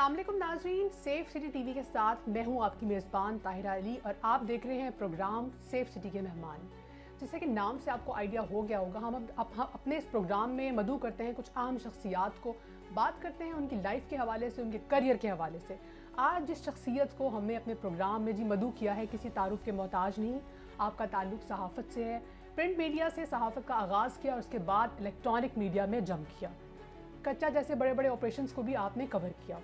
अस्सलाम वालेकुम नाज़रीन, सेफ सिटी टीवी के साथ मैं हूं आपकी मेज़बान ताहिरा अली और आप देख रहे हैं प्रोग्राम सेफ सिटी के मेहमान। जैसे कि नाम से आपको आइडिया हो गया होगा, हम अपने इस प्रोग्राम में मदऊ करते हैं कुछ अहम शख्सियात को, बात करते हैं उनकी लाइफ के हवाले से, उनके करियर के हवाले से। आज जिस शख्सियत को हमने अपने प्रोग्राम में जी मदऊ किया है, किसी तारुफ के मोहताज नहीं, आपका ताल्लुक सहाफ़त से है। प्रिंट मीडिया से सहाफ़त का आगाज़ किया और उसके बाद इलेक्ट्रॉनिक मीडिया में जंप किया। कच्चा जैसे बड़े बड़े ऑपरेशंस को भी आपने कवर किया।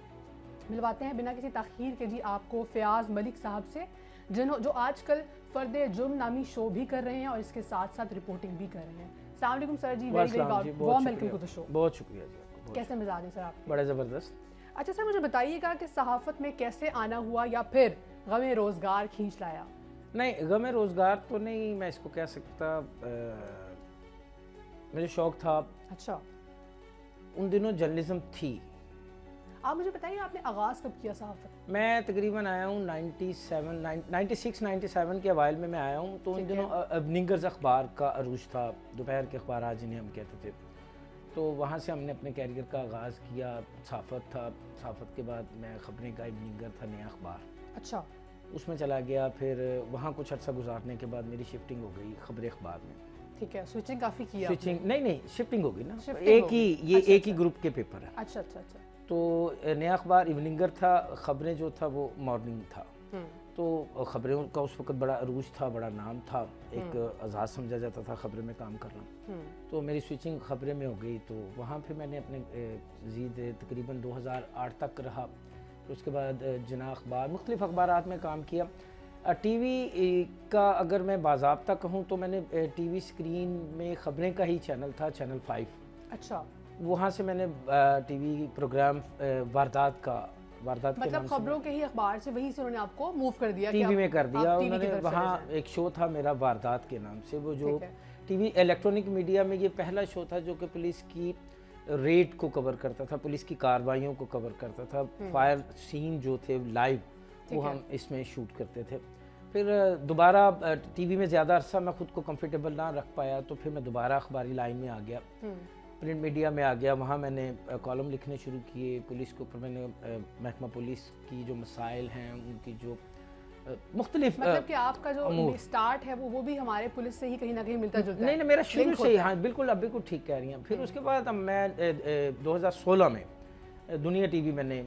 मिलवाते हैं बिना किसी ताख़ीर के जी आपको फ़याज़ मलिक साहब से, जो आजकल फ़र्द जुर्म नामी शो भी कर रहे हैं और इसके साथ साथ रिपोर्टिंग भी कर रहे हैं। अस्सलाम वालेकुम sir ji, very warm welcome to the show. बहुत शुक्रिया जी। कैसे मिजाज है सर आपके? बड़ा ज़बरदस्त। अच्छा सर, मुझे बताइएगा कि सहाफ़त में कैसे आना हुआ या फिर गमे रोज़गार खींच लाया? नहीं, गमे रोज़गार तो नहीं मैं इसको कह सकता, मुझे शौक़ था। अच्छा, उन दिनों जर्नलिज्म थी। आप मुझे बताइए आपने आगाज़ कब किया सहाफ़त? मैं तकरीबन आया हूँ 96-97 के अवाइल में मैं आया हूँ। तो उन दिनों इवनिंगर्स अखबार का अरूज था, दोपहर के अखबार आज जिन्हें हम कहते थे। तो वहाँ से हमने अपने कैरियर का आगाज़ किया। सहाफ़त था, सहाफ़त के बाद मैं ख़बरें का इवनिंगर था, नया अखबार, अच्छा, उसमें चला गया। फिर वहाँ कुछ अर्सा गुजारने के बाद मेरी शिफ्टिंग हो गई ख़बरें अखबार में। ठीक है, स्विचिंग काफ़ी किया। स्विचिंग नहीं, शिफ्टिंग हो गई ना, Shifting एक हो ही गई। ये अच्छा, एक ही अच्छा। ग्रुप के पेपर है। अच्छा अच्छा अच्छा। तो नया अखबार इवनिंगर था, ख़बरें जो था वो मॉर्निंग था। तो ख़बरों का उस वक्त बड़ा अरूज था, बड़ा नाम था, एक एजाज़ समझा जाता था ख़बरें में काम करना। तो मेरी स्विचिंग ख़बरें में हो गई। तो वहाँ फिर मैंने अपने मज़ीद तकरीबन 2008 तक रहा। तो उसके बाद जना अखबार मुख्तलिफ़ अखबारात में काम किया। टीवी का अगर मैं बाज़ाब्ता कहूँ तो मैंने टीवी स्क्रीन में ख़बरें का ही चैनल था, चैनल 5। अच्छा, वहाँ से मैंने टीवी प्रोग्राम वारदात मतलब खबरों के ही अखबार से वहीं से उन्होंने आपको मूव कर दिया, टीवी में कर दिया आप TV की उन्होंने। तरफ चले वहाँ जाएं। एक शो था मेरा वारदात के नाम से, वो जो ठीक है। टीवी इलेक्ट्रॉनिक मीडिया में ये पहला शो था जो कि पुलिस की रेड को कवर करता था, पुलिस की कार्रवाइयों को कवर करता था। फायर सीन जो थे लाइव वो हम इसमें शूट करते थे। फिर दोबारा टीवी में ज़्यादा अरसा मैं ख़ुद को कंफर्टेबल ना रख पाया, तो फिर मैं दोबारा अखबारी लाइन में आ गया, प्रिंट मीडिया में आ गया। वहाँ मैंने कॉलम लिखने शुरू किए पुलिस के ऊपर। मैंने महकमा पुलिस की जो मसाइल हैं, उनकी जो मुख्तलिफ, मतलब कि आपका जो स्टार्ट है वो भी हमारे पुलिस से ही कहीं ना कहीं मिलता जुलता है। नहीं, मेरा शुरू से ही, हाँ बिल्कुल, अब बिल्कुल ठीक कह रही हैं। फिर उसके बाद मैं 2016 में दुनिया टीवी मैंने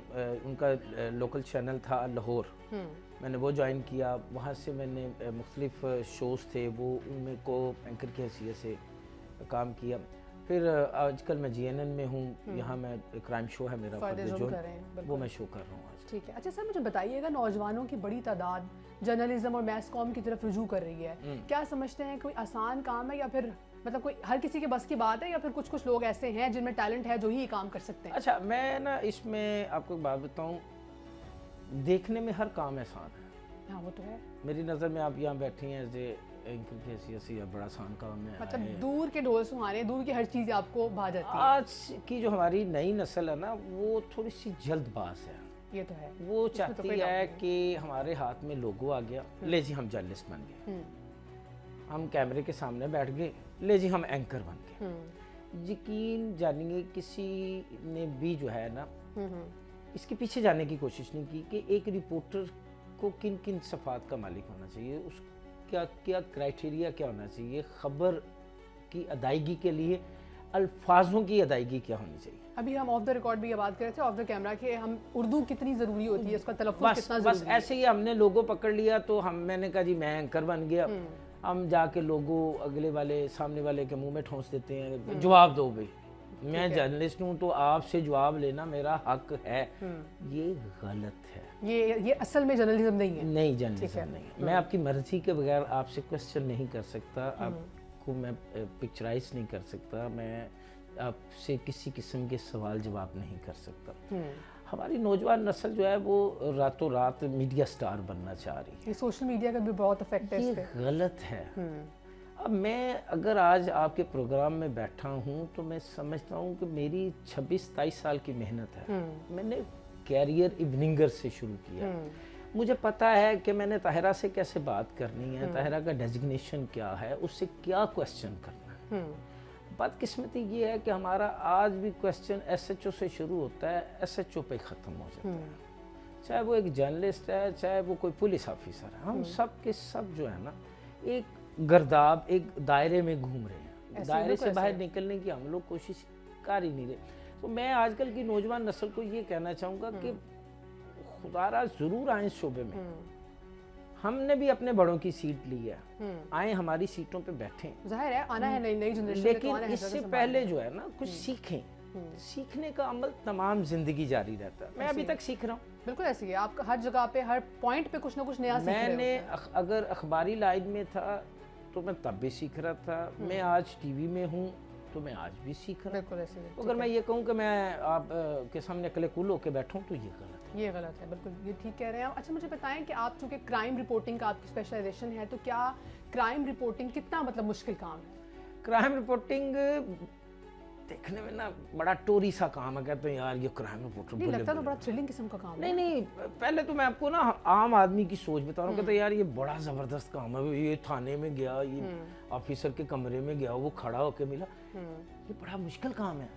उनका लोकल चैनल था लाहौर, मैंने वो ज्वाइन किया। वहाँ से मैंने मुख्तलिफ शोज़ थे वो उनमें को एंकर की हैसियत से काम किया। फिर आजकल मैं GNN में हूँ, यहाँ मैं क्राइम शो है मेरा जो वो मैं शो कर रहा हूँ आज। ठीक है। अच्छा सर, मुझे बताइएगा, नौजवानों की बड़ी तादाद जर्नलिज्म और मैस कॉम की तरफ रुजू कर रही है, क्या समझते हैं कोई आसान काम है या फिर मतलब कोई हर किसी के बस की बात है, या फिर कुछ कुछ लोग ऐसे हैं जिनमें टैलेंट है जो ही काम कर सकते हैं? अच्छा, मैं ना इसमें आपको एक बात बताऊँ, देखने में हर काम आसान है। हाँ वो तो है। मेरी नज़र में आप यहाँ बैठी हैं एंकर की हैसियत से, बड़ा आसान काम है। मतलब दूर के ढोल सुहाने, दूर की हर चीज़ आपको भा जाती है। आज की जो हमारी नई नस्ल है ना, वो थोड़ी सी जल्दबाज है। ये तो है। वो चाहती है कि हमारे हाथ में लोगो आ गया, ले जी हम जर्नलिस्ट बन गए, हम कैमरे के सामने बैठ गए, ले जी हम एंकर बन गए। यकीन जानिए किसी ने भी जो है ना इसके पीछे जाने की कोशिश नहीं की कि एक रिपोर्टर को किन किन सफ़ात का मालिक होना चाहिए, उस क्या क्राइटेरिया क्या होना चाहिए, ख़बर की अदायगी के लिए अल्फाजों की अदायगी क्या होनी चाहिए। अभी हम ऑफ द रिकॉर्ड भी ये बात कर रहे थे, ऑफ द कैमरा, कि हम उर्दू कितनी ज़रूरी होती है, उसका तलफ़्फ़ुज़ कितना ज़रूरी है। बस ऐसे ही हमने लोगो पकड़ लिया तो मैंने कहा जी मैं एंकर बन गया। हम जाके लोगो अगले वाले सामने वाले के मुंह में ठोंस देते हैं, जवाब दो भाई, मैं जर्नलिस्ट हूँ तो आपसे जवाब लेना मेरा हक है। ये गलत है। ये असल में जर्नलिज्म नहीं है। नहीं, जर्नलिज्म नहीं है। मैं आपकी मर्जी के बगैर आपसे क्वेश्चन नहीं कर सकता, आपको मैं पिक्चराइज नहीं कर सकता, मैं आपसे किसी किस्म के सवाल जवाब नहीं कर सकता। हमारी नौजवान नस्ल जो है वो रातों रात मीडिया स्टार बनना चाह रही है। ये सोशल मीडिया का भी बहुत इफेक्ट है इस पे। गलत है। अब मैं अगर आज आपके प्रोग्राम में बैठा हूँ तो मैं समझता हूँ कि मेरी 26-27 साल की मेहनत है। मैंने कैरियर इवनिंगर से शुरू किया। मुझे पता है कि मैंने ताहिरा से कैसे बात करनी है, ताहिरा का डेजिग्नेशन क्या है, उससे क्या क्वेश्चन करना है। बदकिस्मती ये है कि हमारा आज भी क्वेश्चन SHO से शुरू होता है, SHO पे ख़त्म हो जाता है। चाहे वो एक जर्नलिस्ट है, चाहे वो कोई पुलिस ऑफिसर है, हम सब के सब जो है ना एक गर्दाब, एक दायरे में घूम रहे हैं। दायरे से बाहर निकलने की हम लोग कोशिश कर ही नहीं रहे। तो मैं आजकल की नौजवान नस्ल को ये कहना चाहूँगा कि खुदारा ज़रूर आए इस शोबे में। हमने भी अपने बड़ों की सीट ली है, आए हमारी सीटों पे बैठे। जाहिर है आना है नई जनरेशन, लेकिन इससे पहले जो है ना कुछ सीखें। सीखने का अमल तमाम जिंदगी जारी रहता है। मैं अभी तक सीख रहा हूँ। बिल्कुल ऐसी है, आप हर जगह पे हर पॉइंट पे कुछ ना कुछ नया सीख रहे हो। मैंने अगर अखबारी लाइन में था तो मैं तब भी सीख रहा था, मैं आज टीवी में हूँ तो मैं आज भी सीख रहा हूँ। बिल्कुल ऐसे है। अगर मैं ये कहूँ कि मैं आप के सामने अकले कुल होकर बैठूँ तो ये गलत है। ये गलत है, बिल्कुल ये ठीक कह रहे हैं आप। अच्छा मुझे बताएं कि आप चूँकि क्राइम रिपोर्टिंग का आपकी स्पेशलाइजेशन है, तो क्या क्राइम रिपोर्टिंग कितना मतलब मुश्किल काम है? क्राइम रिपोर्टिंग देखने में ना बड़ा टोरी सा काम है, कहते हैं यार ये क्राइम रिपोर्टर। नहीं लगता तो बड़ा थ्रिलिंग किस्म का काम है। नहीं, पहले तो मैं आपको ना आम आदमी की सोच बता रहा हूँ, कहते यार ये बड़ा ज़बरदस्त काम है, ये थाने में गया, ये ऑफिसर के कमरे में गया, वो खड़ा होके मिला, ये बड़ा मुश्किल काम है।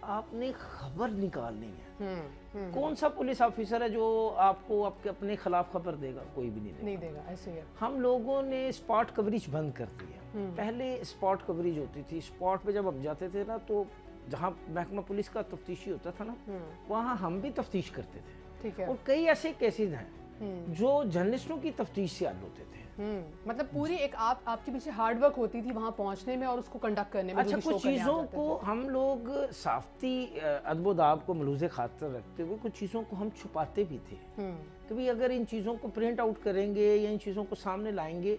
आपने खबर निकालनी है। कौन सा पुलिस ऑफिसर है जो आपको आपके अपने खिलाफ खबर देगा? कोई भी नहीं देगा। ऐसे ही है। हम लोगों ने स्पॉट कवरेज बंद कर दी है। पहले स्पॉट कवरेज होती थी, स्पॉट पे जब हम जाते थे ना तो जहाँ महकमा पुलिस का तफ्तीशी होता था ना, वहाँ हम भी तफ्तीश करते थे। ठीक है। और कई ऐसे केसेस हैं जो जर्नलिस्टों की तफ्तीश से हल होते थे। मतलब पूरी एक आपके पीछे हार्ड वर्क होती थी वहाँ पहुँचने में और उसको कंडक्ट करने में। अच्छा, कुछ चीज़ों को हम लोग साफ्ती अदबोदाब को मलूज़े खातर रखते हुए कुछ चीज़ों को हम छुपाते भी थे कि भाई अगर इन चीज़ों को प्रिंट आउट करेंगे या इन चीज़ों को सामने लाएंगे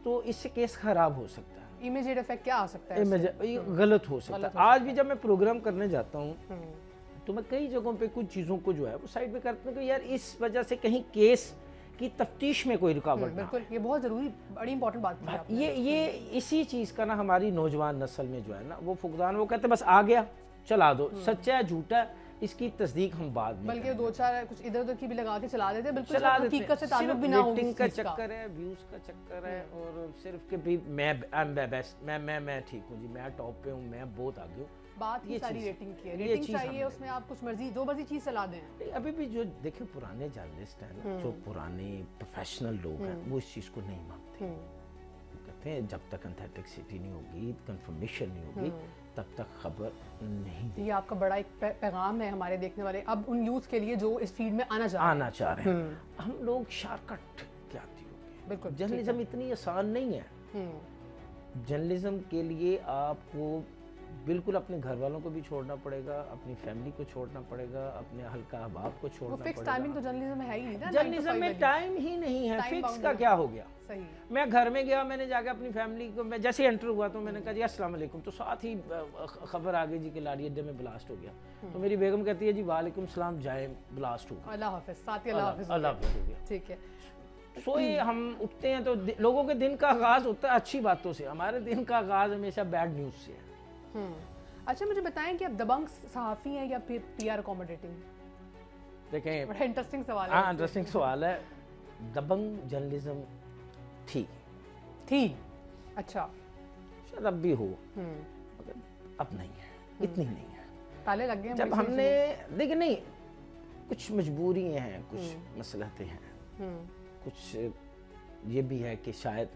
तो इससे केस खराब हो सकता है। इमीडिएट इफेक्ट क्या आ सकता है? गलत हो सकता है। आज भी जब मैं प्रोग्राम करने जाता हूँ तो मैं कई जगहों पे कुछ चीज़ों को जो है वो साइड पे करते हैं कि यार इस वजह से कहीं केस की तफ्तीश में कोई रुकावट ना। बिल्कुल, ये बहुत ज़रूरी, बड़ी इंपॉर्टेंट बात है आपने। ये इसी चीज़ का ना हमारी नौजवान नस्ल में जो है ना वो फुकदान, वो कहते बस आ गया चला दो, सच्चा है झूठा है इसकी तस्दीक हम बाद में, बल्कि दो चार कुछ इधर उधर की भी लगा के चला देते, बिल्कुल हकीकत से ताल्लुक भी ना हो। रेटिंग का चक्कर है, व्यूज का चक्कर है, और सिर्फ कि भाई मैं बेस्ट, मैं ठीक हूँ जी, मैं टॉप पे हूँ, मैं बहुत आगे हूँ। बात ये सारी रेटिंग की है, रेटिंग चाहिए, उसमें आप कुछ मर्जी जो मर्जी चीज़ चला दें। अभी भी जो देखिए पुराने जर्नलिस्ट हैं ना, जो पुराने प्रोफेशनल लोग हैं, वो इस चीज़ को नहीं मानते। कहते हैं जब तक ऑथेंटिसिटी नहीं होगी, कंफर्मेशन नहीं होगी, तब तक खबर नहीं देगी। ये आपका बड़ा एक पैगाम है हमारे देखने वाले अब उन यूथ के लिए जो इस फील्ड में आना चाह रहे हैं। हम लोग शॉर्टकट क्या आती होगी? बिल्कुल, जर्नलिज्म इतनी आसान नहीं है। जर्नलिज्म के लिए आपको बिल्कुल अपने घर वालों को भी छोड़ना पड़ेगा, अपनी फैमिली को छोड़ना पड़ेगा, अपने हल्का अहबाब को छोड़ना पड़ेगा। फिक्स टाइमिंग तो जर्नलिज्म में है ही नहीं ना। जर्नलिज्म में टाइम ही नहीं है, फिक्स का क्या हो गया? सही। मैं घर में गया, मैंने जाकर अपनी फैमिली को, मैं जैसे एंटर हुआ तो मैंने कहा जी अस्सलाम वालेकुम, तो साथ ही खबर आ गई जी कि लाड़ी अड्डे में ब्लास्ट हो गया। तो मेरी बेगम कहती है जी वालेकुम सलाम, जाए ब्लास्ट हो गया, अल्लाह हाफिज़, साथ ही अल्लाह हाफिज़ हो गया। ठीक है। सोए हम उठते हैं तो लोगों के दिन का आगाज होता है अच्छी बातों से, हमारे दिन का आगाज हमेशा बैड न्यूज़ से है। अच्छा मुझे बताएं कि आप दबंग सहाफ़ी हैं या फिर PR अकोमोडेटिंग? देखें बड़ा इंटरेस्टिंग सवाल है। हाँ, इंटरेस्टिंग सवाल है। दबंग जर्नलिज्म थी। अच्छा, शायद अब भी हो, मगर अब नहीं है, इतनी नहीं है। ताले लग गए जब हमने देखिए, नहीं कुछ मजबूरियाँ हैं, कुछ मसलहतें हैं, कुछ ये भी है कि शायद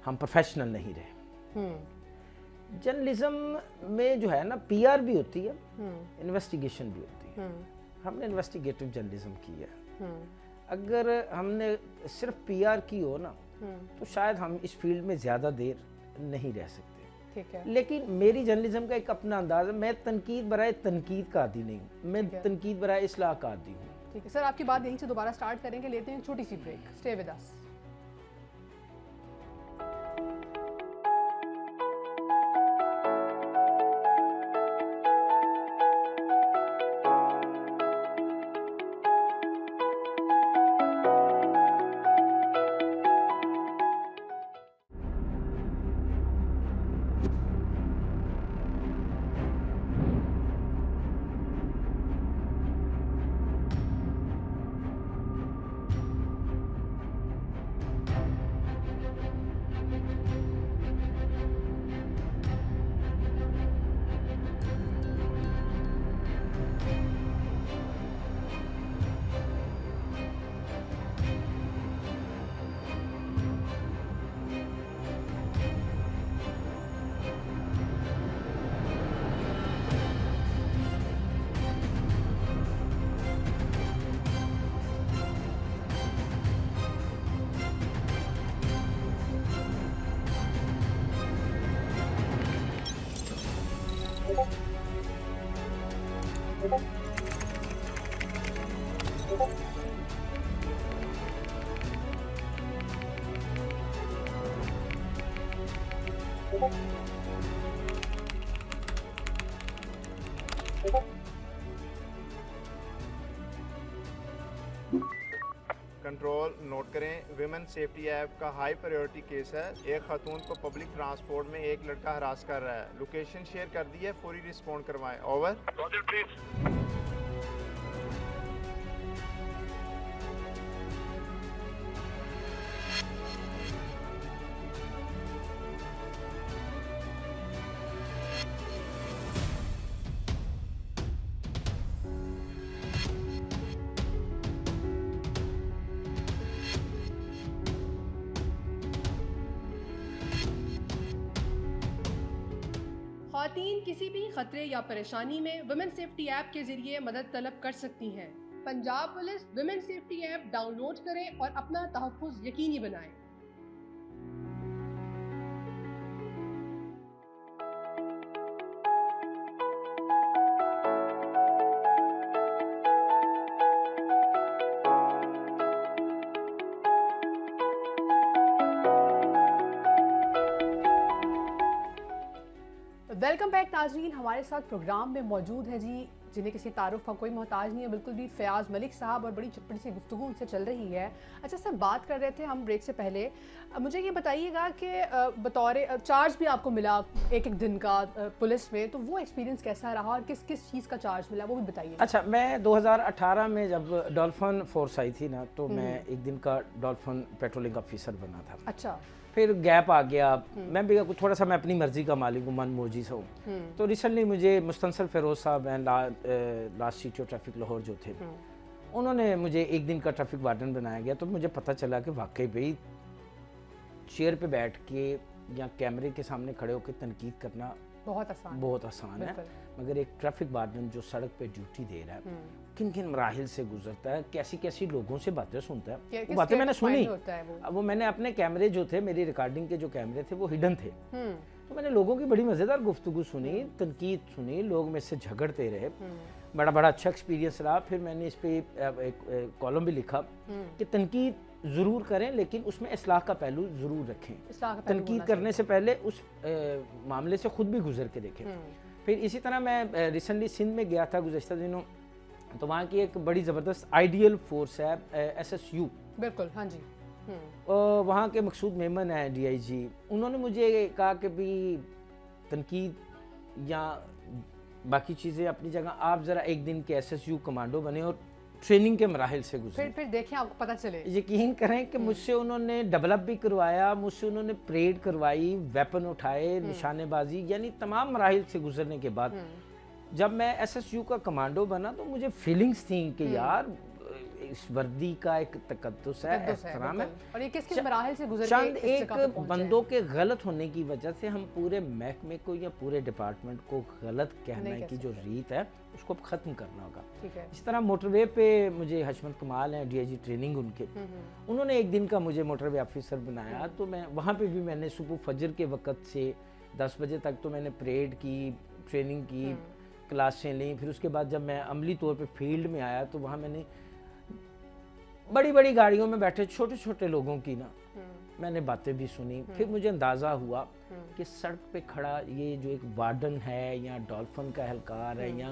हम प्रोफेशनल नहीं रहे। जर्नलिज्म में जो है ना PR भी होती है, इन्वेस्टिगेशन भी होती है। हमने इन्वेस्टिगेटिव जर्नलिज्म की है। अगर हमने सिर्फ PR की हो ना तो शायद हम इस फील्ड में ज़्यादा देर नहीं रह सकते। ठीक है। लेकिन मेरी जर्नलिज्म का एक अपना अंदाज़ है, मैं तनकीद बराए तनकीद का आदी नहीं हूँ, मैं तनकीद बराए इस्लाह का आदी हूँ। ठीक है सर, आपकी बात यहीं से दोबारा स्टार्ट करेंगे, लेते हैं एक छोटी सी break, stay with us. Control note करें, विमेन सेफ्टी ऐप का हाई प्रायोरिटी केस है। एक खातून को पब्लिक ट्रांसपोर्ट में एक लड़का हरास कर रहा है। लोकेशन शेयर कर दी है, फौरी रिस्पॉन्ड करवाएं। ओवर। ख़वातीन किसी भी खतरे या परेशानी में वुमेन सेफ्टी ऐप के जरिए मदद तलब कर सकती हैं। Punjab police women safety app download करें और अपना तहफ़्फ़ुज़ यकीनी बनाएं। वेलकम बैक नाज़रीन, हमारे साथ प्रोग्राम में मौजूद है जी जिन्हें किसी तारुफ का कोई मोहताज नहीं है, बिल्कुल भी फ़याज़ मलिक साहब, और बड़ी चटपटी सी गुफ्तगू उनसे चल रही है। अच्छा सर, बात कर रहे थे हम ब्रेक से पहले, मुझे ये बताइएगा कि बतौर चार्ज भी आपको मिला एक दिन का पुलिस में, तो वो एक्सपीरियंस कैसा रहा और किस किस चीज़ का चार्ज मिला वो भी बताइए। अच्छा, मैं 2018 में जब डॉल्फिन फोर्स आई थी ना, तो मैं एक दिन का डॉल्फिन पेट्रोलिंग ऑफिसर बना था। अच्छा, फिर गैप आ गया, मैं भी थोड़ा सा मैं अपनी मर्जी का मालिक हूँ, मन मोजी से हूँ। तो रिसेंटली मुझे मुस्तनसर फ़िरोज़ साहब and last city of traffic Lahore जो थे, उन्होंने मुझे एक दिन का ट्रैफिक वार्डन बनाया गया। तो मुझे पता चला कि वाकई भाई चेयर पे बैठ के या कैमरे के सामने खड़े होकर तनकीद करना बहुत आसान है, मगर एक ट्रैफिक वार्डन जो सड़क पे ड्यूटी दे रहा है, किन किन मराहिल से गुजरता है, कैसी कैसी लोगों से बातें सुनता है, वो बातें मैंने सुनी। अब वो मैंने अपने कैमरे जो थे, मेरी रिकॉर्डिंग के जो कैमरे थे वो हिडन थे, तो मैंने लोगों की बड़ी मज़ेदार गुफ्तगू सुनी, तनकीद सुनी, लोग मेरे से झगड़ते रहे, बड़ा अच्छा एक्सपीरियंस रहा। फिर मैंने इस पर एक कॉलम भी लिखा कि तनकीद ज़रूर करें लेकिन उसमें इस्लाह का पहलू ज़रूर रखें, तनकीद करने से पहले उस मामले से ख़ुद भी गुजर के देखें। फिर इसी तरह मैं रिसेंटली सिंध में गया था गुज़श्ता दिनों, तो वहाँ की एक बड़ी ज़बरदस्त आइडियल फोर्स है SSU। बिल्कुल, हाँ जी। वहाँ के मकसूद मेमन हैं DIG, उन्होंने मुझे कहा कि भी तनकीद या बाकी चीज़ें अपनी जगह, आप ज़रा एक दिन के SSU कमांडो बने और ट्रेनिंग के मराहिल से गुजरे। फिर देखें आपको पता चले। यकीन करें कि मुझसे उन्होंने डेवलप भी करवाया, मुझसे उन्होंने परेड करवाई, वेपन उठाए, निशानेबाजी, यानी तमाम मराहिल से गुजरने के बाद जब मैं SSU का कमांडो बना तो मुझे फीलिंग्स थी कि यार इस वर्दी का एक तकद्दुस है, एहतराम है, और ये किस किस मराहिल से गुजर चंद एक बंदों के गलत होने की वजह से हम पूरे महकमे को या पूरे डिपार्टमेंट को गलत कहने की जो रीत है उसको ख़त्म करना होगा। इस तरह मोटरवे पे मुझे हशमत कमाल हैं DIG ट्रेनिंग उनके, उन्होंने एक दिन का मुझे मोटरवे ऑफिसर बनाया। तो मैं वहाँ पे भी मैंने सुबह फजर के वक़्त से 10 बजे तक तो मैंने परेड की, ट्रेनिंग की, क्लासें ली। फिर उसके बाद जब मैं अमली तौर पे फील्ड में आया तो वहाँ मैंने बड़ी बड़ी गाड़ियों में बैठे छोटे छोटे लोगों की ना मैंने बातें भी सुनी। फिर मुझे अंदाज़ा हुआ कि सड़क पे खड़ा ये जो एक वार्डन है या डॉल्फिन का एहलकार है या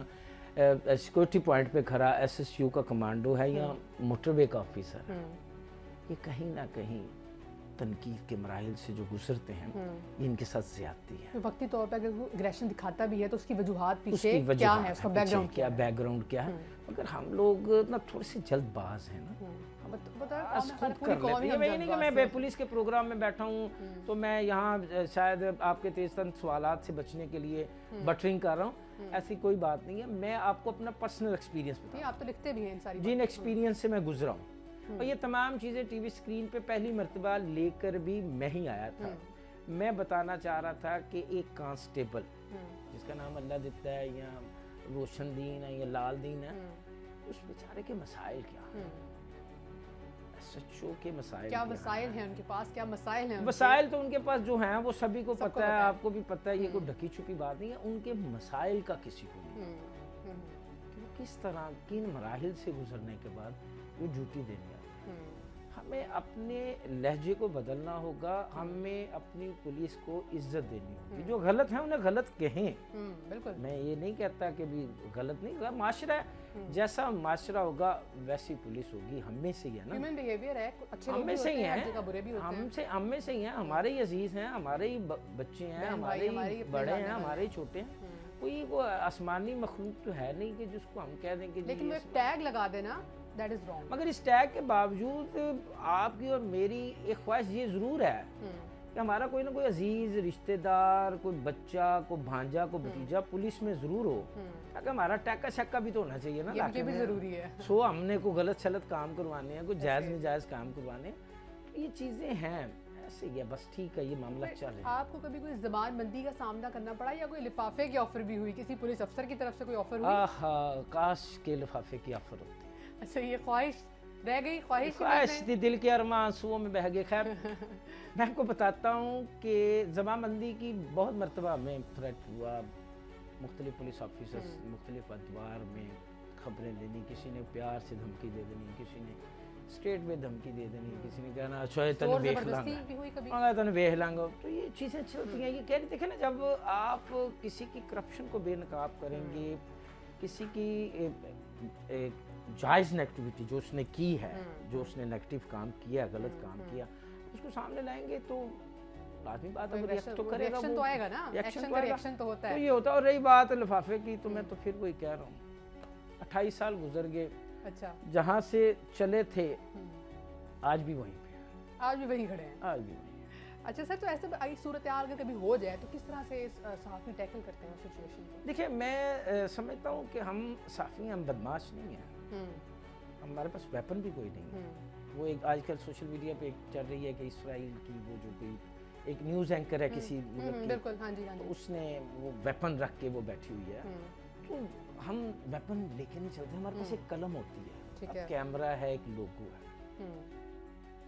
सिक्योरिटी पॉइंट पे खड़ा SSU का कमांडो है या मोटरवे का ऑफिसर है, ये कहीं ना कहीं तनकीद के मराहिल से जो गुजरते हैं इनके साथ ज़्यादती है। वक्ती तौर पर अगर एग्रेशन दिखाता भी है तो उसकी वजूहात पीछे क्या है, उसका बैकग्राउंड क्या है, मगर हम लोग ना थोड़े से जल्दबाज हैं ना, मैं पुलिस के प्रोग्राम में बैठा हूँ तो मैं यहाँ शायद आपके तेज़तन सवालात से बचने के लिए बटरिंग कर रहा हूँ, ऐसी कोई बात नहीं है। मैं आपको अपना पर्सनल एक्सपीरियंस बताऊँ, आप तो लिखते भी हैं सारी जिन एक्सपीरियंस से मैं गुजरा हूँ, और ये तमाम चीज़ें टीवी स्क्रीन पे पहली मर्तबा लेकर भी मैं ही आया था। मैं बताना चाह रहा था कि एक कांस्टेबल जिसका नाम अल्लाह देता है या रोशनदीन है या लालदीन है, उस बेचारे के मसाइल क्या हैं, SHO के मसाइल क्या मसाइल हैं उनके पास, क्या मसाइल हैं? मसाइल तो उनके पास जो हैं वो सभी को पता है, आपको भी पता है, ये कोई ढकी छुपी बात नहीं है। उनके मसाइल का किसी को नहीं, क्योंकि کس طرح کن مراحل سے گزرنے کے بعد وہ ڈیوٹی دینے آتے ہیں. ہمیں اپنے لہجے کو بدلنا ہوگا, ہمیں اپنی پولیس کو عزت دینی ہوگی. جو غلط ہیں انہیں غلط کہیں. بالکل. میں یہ نہیں کہتا کہ بھی غلط نہیں ہوگا, معاشرہ ہے, جیسا معاشرہ ہوگا ویسی پولیس ہوگی. ہم میں سے ہی ہے نا, ہیومن بیہیویئر ہے, اچھے ہم لوگ میں بھی سے ہوتے ہی ہیں, ہر ہیں, جگہ برے بھی ہوتے ہیں. ہم میں سے ہی ہیں, ہمارے ہی عزیز ہیں, ہمارے ہی بچے ہیں, ہمارے ہی بڑے ہیں, ہمارے ہی چھوٹے ہیں. کوئی وہ آسمانی مخلوق تو ہے نہیں کہ جس کو ہم کہہ دیں کہ لیکن وہ ایک ٹیگ لگا دینا, دیٹ از رانگ. مگر اس ٹیگ کے باوجود آپ کی اور میری ایک خواہش یہ ضرور ہے کہ ہمارا کوئی نہ کوئی عزیز رشتہ دار, کوئی بچہ, کوئی بھانجا, کوئی بھتیجا پولیس میں ضرور ہو, تاکہ ہمارا ٹیکا شکا بھی تو ہونا چاہیے نا. یہ بھی ضروری ہے. سو ہم نے کوئی غلط شلط کام کروانے ہیں, کوئی جائز نجائز کام کروانے ہیں, تو یہ چیزیں ہیں. ایسے ہی ہے بس, ٹھیک ہے, یہ معاملہ چل رہا ہے. آپ کو کبھی کوئی زبان بندی کا سامنا کرنا پڑا یا کوئی لفافے کی آفر بھی ہوئی, کسی پولیس افسر کی طرف سے کوئی آفر ہوئی؟ آہا, کاش کے لفافے کی آفر ہوتی. اچھا, یہ خواہش رہ گئی, خواہش تھی, دل کے ارمان آنسوؤں میں بہہ گئے. خیر میں آپ کو بتاتا ہوں کہ زبان بندی کی بہت مرتبہ ہمیں تھریٹ ہوا. مختلف پولیس آفیسرز مختلف ادوار میں خبریں دینی, کسی نے پیار سے دھمکی دے دینی, کسی نے اسٹیٹ میں دھمکی دے دینی, کسی نے کہنا اچھا تن ویکھ لانگا, تن ویکھ لانگا. تو یہ چیزیں چلتی ہیں. یہ کہہ رہے دیکھیں نا, جب آپ کسی کی کرپشن کو بے نقاب کریں گے, کسی کی جائز نیگیٹیوٹی جو اس نے کی ہے, جو اس نے نیگیٹو کام کیا, غلط کام کیا, اس کو سامنے لائیں گے تو لازمی بات ہے وہ ریئیکٹ تو کرے گا. تو آئے گا نا, ایکشن تو ہوتا ہے. تو یہ ہوتا ہے. اور رہی بات لفافے کی, تو میں تو پھر وہی کہہ رہا ہوں, 28 سال گزر گئے. اچھا, جہاں سے چلے تھے آج بھی وہیں پہ, آج بھی وہیں کھڑے ہیں. آج بھی وہیں. اچھا سر, تو ایسے صورتحال اگر کبھی ہو جائے تو کس طرح سے صحافی ٹیکل کرتے ہیں سچویشن کو؟ دیکھیں, میں سمجھتا ہوں کہ ہم صحافی, ہم بدماش نہیں ہیں, ہمارے پاس ویپن بھی کوئی نہیں ہے. وہ ایک آج کل سوشل میڈیا پہ ایک چل رہی ہے کہ اسرائیل کی وہ جو کوئی ایک نیوز اینکر ہے کسی ملک کی, بالکل, ہاں جی, تو اس نے وہ ویپن رکھ کے وہ بیٹھی ہوئی ہے. تو ہم ویپن لے کے نہیں چلتے, ہمارے پاس ایک قلم ہوتی ہے, کیمرہ ہے, ایک لوگو ہے.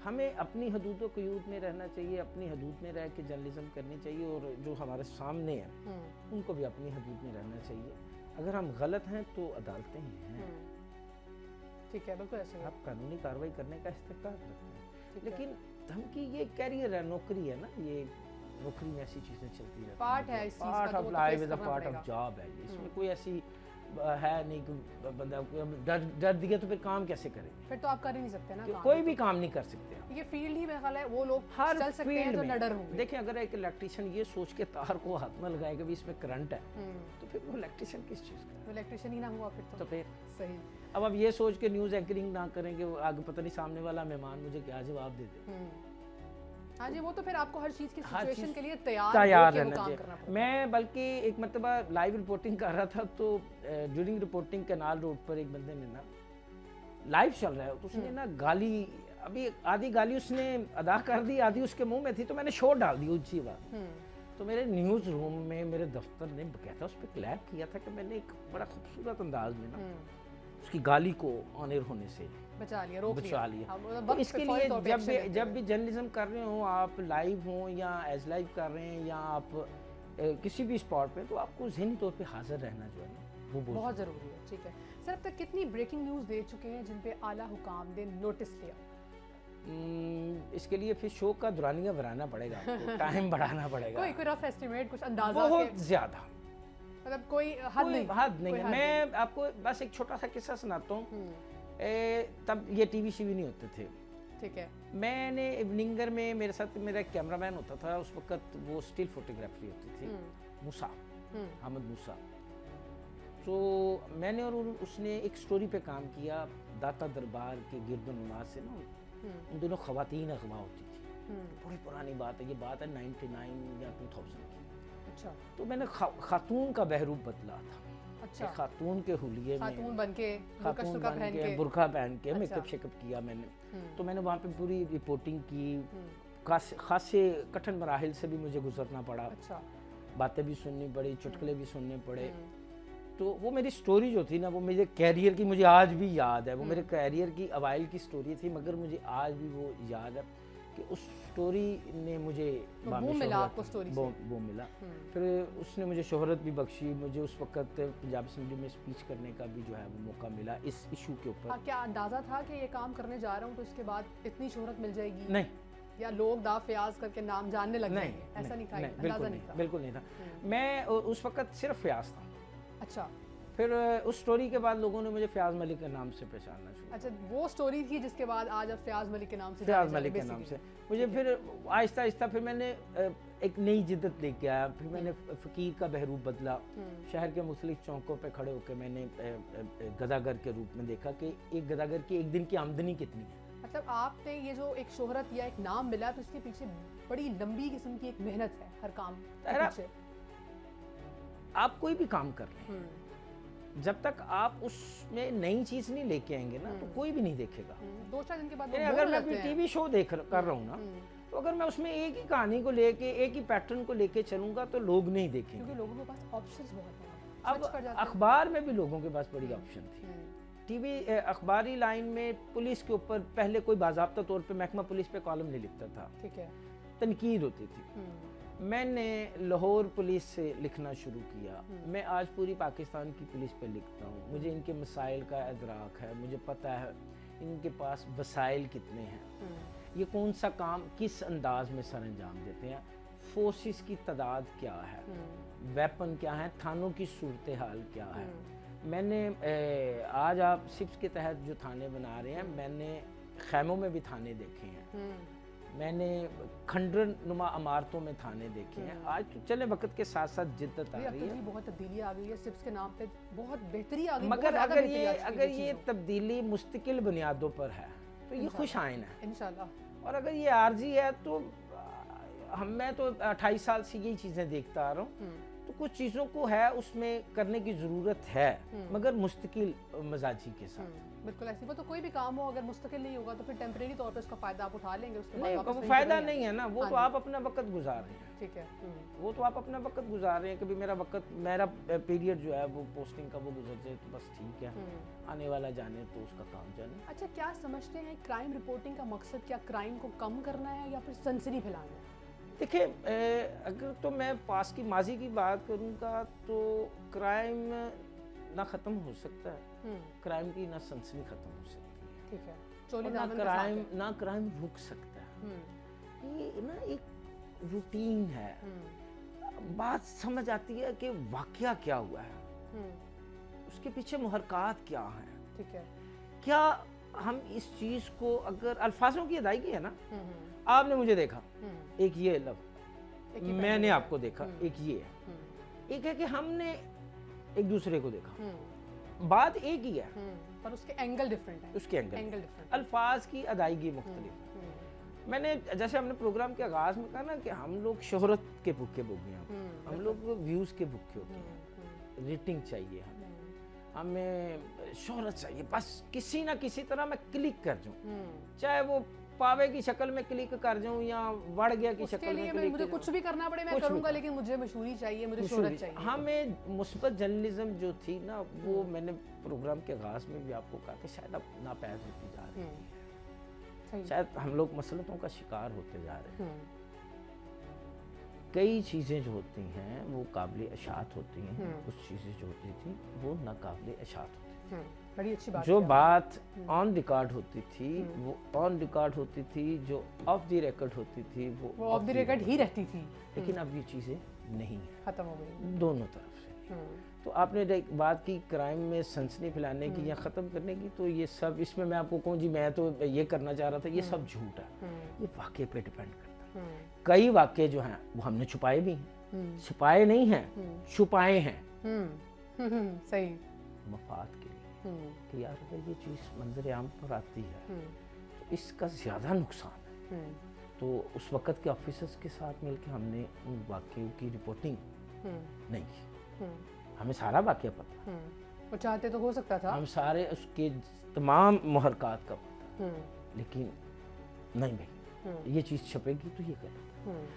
ہمیں اپنی حدود و قیود میں رہنا چاہیے, اپنی حدود میں رہ کے جرنلزم کرنی چاہیے, اور جو ہمارے سامنے ہیں ان کو بھی اپنی حدود میں رہنا چاہیے. اگر ہم غلط ہیں تو عدالتیں ہی ہیں. ٹھیک ہے, بالکل ایسے آپ قانونی کارروائی کرنے کا استحقاق رکھتے ہیں, لیکن دھمکی یہ کیریئر ہے, نوکری ہے نا, یہ نوکری میں ایسی چیزیں چلتی رہتی ہیں. پارٹ ہے اس چیز کا, part of life is a part of job ہے. اس میں کوئی ایسی ہے نہیں کہ بندہ ڈر دیا تو پھر کام کیسے کرے؟ پھر تو آپ کر ہی نہیں سکتے نا, کوئی بھی کام نہیں کر سکتے. یہ فیلڈ ہی میرا خیال ہے وہ لوگ ہر چل سکتے ہیں جو نہ ڈر ہوں گے. دیکھیں, اگر ایک الیکٹریشین یہ سوچ کے تار کو ہاتھ میں لگائے کہ بھی اس میں کرنٹ ہے, تو پھر وہ الیکٹریشین کس چیز کا ہے؟ الیکٹریشین ہی نہ ہوا پھر تو پھر صحیح. اب آپ یہ سوچ کے نیوز اینکرنگ نہ کریں کہ آگے پتہ نہیں سامنے والا مہمان مجھے کیا جواب دے دے. ہاں جی, وہ تو پھر آپ کو ہر چیز کی سچویشن کے لیے تیار رہنا چاہیے. میں بلکہ ایک مرتبہ لائیو رپورٹنگ کر رہا تھا, تو ڈیورنگ رپورٹنگ کینال روڈ پر ایک بندے نے نا لائیو چل رہا ہے, تو اس نے نا گالی, ابھی آدھی گالی اس نے ادا کر دی, آدھی اس کے منہ میں تھی, تو میں نے شور ڈال دی اونچی بات. تو میرے نیوز روم میں میرے دفتر نے باقاعدہ اس پہ کلیپ کیا تھا کہ میں نے ایک بڑا خوبصورت انداز میں نا اس کی گالی کو آن ایئر ہونے سے بچا لیا. تو اس کے لیے جب بھی جرنلزم کر رہے ہوں, آپ لائیو ہوں یا ایز لائیو کر رہے ہیں, یا آپ کسی بھی اسپاٹ پہ, تو آپ کو ذہنی طور پہ حاضر رہنا جو ہے نا وہ بہت ضروری ہے. ٹھیک ہے سر, اب تک کتنی بریکنگ نیوز دے چکے ہیں جن پہ اعلیٰ حکام نے نوٹس لیا؟ اس کے لیے پھر شو کا دورانیہ بڑھانا پڑے گا, ٹائم بڑھانا پڑے گا. کوئی رف ایسٹیمیٹ, کچھ اندازہ؟ بہت زیادہ, مطلب کوئی حد نہیں ہے. میں آپ کو بس ایک چھوٹا سا قصہ سناتا ہوں. تب یہ ٹی وی شیوی نہیں ہوتے تھے. ٹھیک ہے. میں نے ایوننگر میں میرے ساتھ میرا ایک کیمرہ مین ہوتا تھا, اس وقت وہ اسٹل فوٹوگرافی ہوتی تھی, موسیٰ, احمد موسیٰ. تو میں نے اور اس نے ایک سٹوری پہ کام کیا, داتا دربار کے گرد و نواز سے نا ان دنوں خواتین اغوا ہوتی تھی. بڑی پرانی بات ہے, یہ بات ہے 99 یا 2000 کی. اچھا. تو میں نے خاتون کا بہروپ بدلا تھا. اچھا. خاتون کے حلیے میں, خاتون بن کے برقع پہن کے میک اپ شیک اپ کیا میں نے. تو میں نے وہاں پہ پوری رپورٹنگ کی, خاصے کٹھن مراحل سے بھی مجھے گزرنا پڑا, باتیں بھی سننی پڑی, چٹکلے بھی سننے پڑے. تو وہ میری سٹوری جو تھی نا, وہ میرے کیریئر کی مجھے آج بھی یاد ہے. وہ میرے کیریئر کی اوائل کی سٹوری تھی, مگر مجھے آج بھی وہ یاد ہے. کہ اس سٹوری نے مجھے بوم ملا آپ کو سٹوری سے؟ بوم ملا. پھر اس نے مجھے شہرت بھی بخشی. مجھے اس وقت پنجاب اسمبلی میں اسپیچ کرنے کا بھی جو ہے وہ موقع ملا اس ایشو کے اوپر. کیا اندازہ تھا کہ یہ کام کرنے جا رہا ہوں تو اس کے بعد اتنی شہرت مل جائے گی؟ نہیں. یا لوگ دا فیاض کر کے نام جاننے لگ جائیں گے؟ ایسا نہیں تھا، اندازہ نہیں تھا؟ بالکل نہیں تھا. میں اس وقت صرف فیاض تھا. اچھا. پھر اس سٹوری کے بعد لوگوں نے مجھے فیاض ملک کے نام سے پہچاننا شروع. اچھا، وہ سٹوری تھی جس کے بعد آج اب فیاض ملک کے نام سے فیاض ملک کے نام سے مجھے پھر آہستہ آہستہ پھر میں نے ایک نئی جدت لے کے آیا. پھر میں نے فقیر کا بہروپ بدلا. شہر کے مختلف چوکوں پہ کھڑے ہو کے میں نے گداگر کے روپ میں دیکھا کہ ایک گداگر کی ایک دن کی آمدنی کتنی ہے. مطلب آپ نے یہ جو ایک شہرت یا ایک نام ملا تو اس کے پیچھے بڑی لمبی قسم کی ایک محنت ہے ہر کام کے پیچھے. آپ کوئی بھی کام کر لیں، جب تک آپ اس میں نئی چیز نہیں لے کے آئیں گے نا تو کوئی بھی نہیں دیکھے گا. 2-4 دن کے بعد اگر میں کوئی ٹی وی شو کر رہا ہوں نا تو اگر میں اس میں ایک ہی کہانی کو لے کے ایک ہی پیٹرن کو لے کے چلوں گا تو لوگ نہیں دیکھیں گے. کیونکہ لوگوں کے پاس آپشنز بہت ہیں. اب اخبار میں بھی لوگوں کے پاس بڑی آپشن تھی. ٹی وی اخباری لائن میں پولیس کے اوپر پہلے کوئی باضابطہ طور پہ محکمہ پولیس پہ کالم نہیں لکھتا تھا. ٹھیک ہے. تنقید ہوتی تھی. میں نے لاہور پولیس سے لکھنا شروع کیا. میں آج پوری پاکستان کی پولیس پہ لکھتا ہوں. مجھے ان کے مسائل کا ادراک ہے. مجھے پتہ ہے ان کے پاس وسائل کتنے ہیں، یہ کون سا کام کس انداز میں سر انجام دیتے ہیں، فورسز کی تعداد کیا ہے، ویپن کیا ہے، تھانوں کی صورتحال کیا ہے. میں نے آج آپ سپس کے تحت جو تھانے بنا رہے ہیں، میں نے خیموں میں بھی تھانے دیکھے ہیں. میں نے کھنڈر نما عمارتوں میں تھانے دیکھے ہیں. آج تو چلے وقت کے ساتھ ساتھ جدت آ رہی ہے، بہت تبدیلی آ گئی ہے سپس کے نام پہ، بہت بہتری آ گئی. مگر اگر یہ تبدیلی مستقل بنیادوں پر ہے تو یہ خوش آئین ہے انشاءاللہ. اور اگر یہ عارضی ہے تو میں تو 28 سال سے یہی چیزیں دیکھتا آ رہا ہوں. تو کچھ چیزوں کو ہے اس میں کرنے کی ضرورت ہے، مگر مستقل مزاجی کے ساتھ. بالکل ایسی. وہ تو کوئی بھی کام ہو اگر مستقل نہیں ہوگا تو پھر ٹیمپریری طور پہ اس کا فائدہ آپ اٹھا لیں گے. اس کے بعد وہ فائدہ نہیں ہے نا، وہ تو آپ اپنا وقت گزار رہے ہیں. ٹھیک ہے. وہ تو آپ اپنا وقت گزار رہے ہیں. کبھی میرا پیریڈ جو ہے وہ پوسٹنگ کا وہ گزر جائے تو بس ٹھیک ہے، آنے والا جانے تو اس کا کام جانے. اچھا، کیا سمجھتے ہیں کرائم رپورٹنگ کا مقصد کیا کرائم کو کم کرنا ہے یا پھر سنسنی پھیلانا ہے؟ دیکھیں، اگر تو میں پاس کی ماضی کی بات کروں گا تو کرائم نہ ختم ہو سکتا ہے، کرائم کی نہ سنسنی ختم ہو سکتی ہے. ٹھیک ہے. نہ کرائم رک سکتا ہے. یہ نا ایک روٹین ہے. بات سمجھ آتی ہے کہ واقعہ کیا ہوا ہے، اس کے پیچھے محرکات کیا ہیں. ٹھیک ہے. کیا ہم اس چیز کو اگر الفاظوں کی ادائیگی ہے نا، آپ نے مجھے دیکھا، ایک یہ لفظ، میں نے آپ کو دیکھا، ایک یہ ہے. ایک ہے کہ ہم نے ایک دوسرے کو دیکھا، بات ایک ہی ہے پر اس کے اینگل ڈیفرنٹ ہیں. اس کے اینگل، الفاظ کی ادائیگی مختلف. میں نے جیسے ہم نے پروگرام کے آغاز میں کہا نا کہ ہم لوگ شہرت کے بھوکے بوگے ہیں، ہم لوگ ویوز کے بھوکے ہوتے ہیں. ریٹنگ چاہیے ہمیں شہرت چاہیے، بس کسی نہ کسی طرح میں کلک کر جاؤں، چاہے وہ پاوے کی شکل میں کلک کر جاؤں یا وڑ گیا کی شکل میں کلک. مجھے کچھ بھی کرنا پڑے میں کروں گا، لیکن مجھے مشہوری چاہیے، مجھے شہرت چاہیے. ہمیں مثبت جرنلزم جو تھی نا، وہ میں نے پروگرام کے آغاز میں بھی آپ کو کہا کہ شاید اب ناپید ہوتی جا رہی ہے، شاید ہم لوگ مسلطوں کا شکار ہوتے جا رہے ہیں. کئی چیزیں جو ہوتی ہیں وہ قابل اشاعت ہوتی ہیں، کچھ چیزیں جو ہوتی تھیں وہ ناقابل اشاعت ہوتی ہیں. بڑی اچھی بات. جو بات آن ریکارڈ ہوتی تھی وہ آن ریکارڈ ہوتی تھی، جو آف دی ریکارڈ ہوتی تھی وہ آف دی ریکارڈ ہی رہتی تھی. لیکن اب یہ چیزیں نہیں ہیں، ختم ہو گئی دونوں طرف سے. تو آپ نے ایک بات کی کرائم میں سنسنی پھیلانے کی یا ختم کرنے کی، تو یہ سب اس میں آپ کو کہوں جی میں تو یہ کرنا چاہ رہا تھا، یہ سب جھوٹ ہے. یہ واقعے پہ ڈیپینڈ کرتا ہے. کئی واقعے جو ہیں وہ ہم نے چھپائے بھی ہیں، چھپائے نہیں ہیں، چھپائے ہیں. صحیح. مفاد کے لیے کہ یار اگر یہ چیز منظر عام پر آتی ہے تو اس کا زیادہ نقصان ہے. تو اس وقت کے آفیسرز کے ساتھ مل کے ہم نے ان واقعوں کی رپورٹنگ نہیں کی. ہمیں سارا واقعہ پتہ، وہ چاہتے تو ہو سکتا تھا، ہم سارے اس کے تمام محرکات کا پتہ، لیکن نہیں بھائی یہ چیز چھپے گی تو یہ غلط.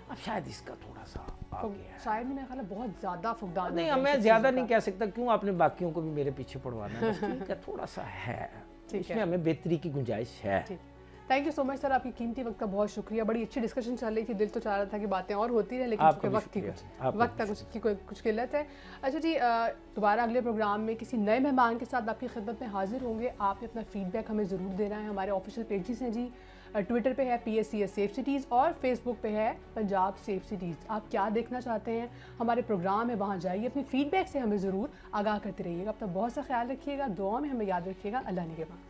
اب شاید اس کا تھوڑا سا آگے ہے، شاید میرا خیال ہے بہت زیادہ فقدان. نہیں میں زیادہ نہیں کہہ سکتا، کیوں آپ نے باقیوں کو بھی میرے پیچھے پڑوانا ہے. ٹھیک ہے، تھوڑا سا ہے، اس میں ہمیں بہتری کی گنجائش ہے. Thank you so much sir, आपकी कीमती वक्त का बहुत शुक्रिया। बड़ी अच्छी डिस्कशन चल रही थी, दिल तो चाह रहा था कि बातें और होती रहे, लेकिन आपका चूंकि भी वक्त की शुक्रिया, कुछ वक्त का कुछ किल्लत है। अच्छा जी, दोबारा अगले प्रोग्राम में किसी नए मेहमान के साथ आपकी खिदमत में हाजिर होंगे। आपने अपना फीडबैक हमें ज़रूर देना है। हमारे ऑफिशियल पेजेस हैं जी, ट्विटर पे है PSCS सेफ सिटीज़ और फेसबुक पे है पंजाब सेफ सिटीज़। आप क्या देखना चाहते हैं, हमारे प्रोग्राम है, वहाँ जाइए, अपनी फीडबैक से हमें ज़रूर आगाह करते रहिएगा। अपना बहुत सा ख्याल रखिएगा, दुआ में हमें याद रखिएगा। अल्लाह निगहबान।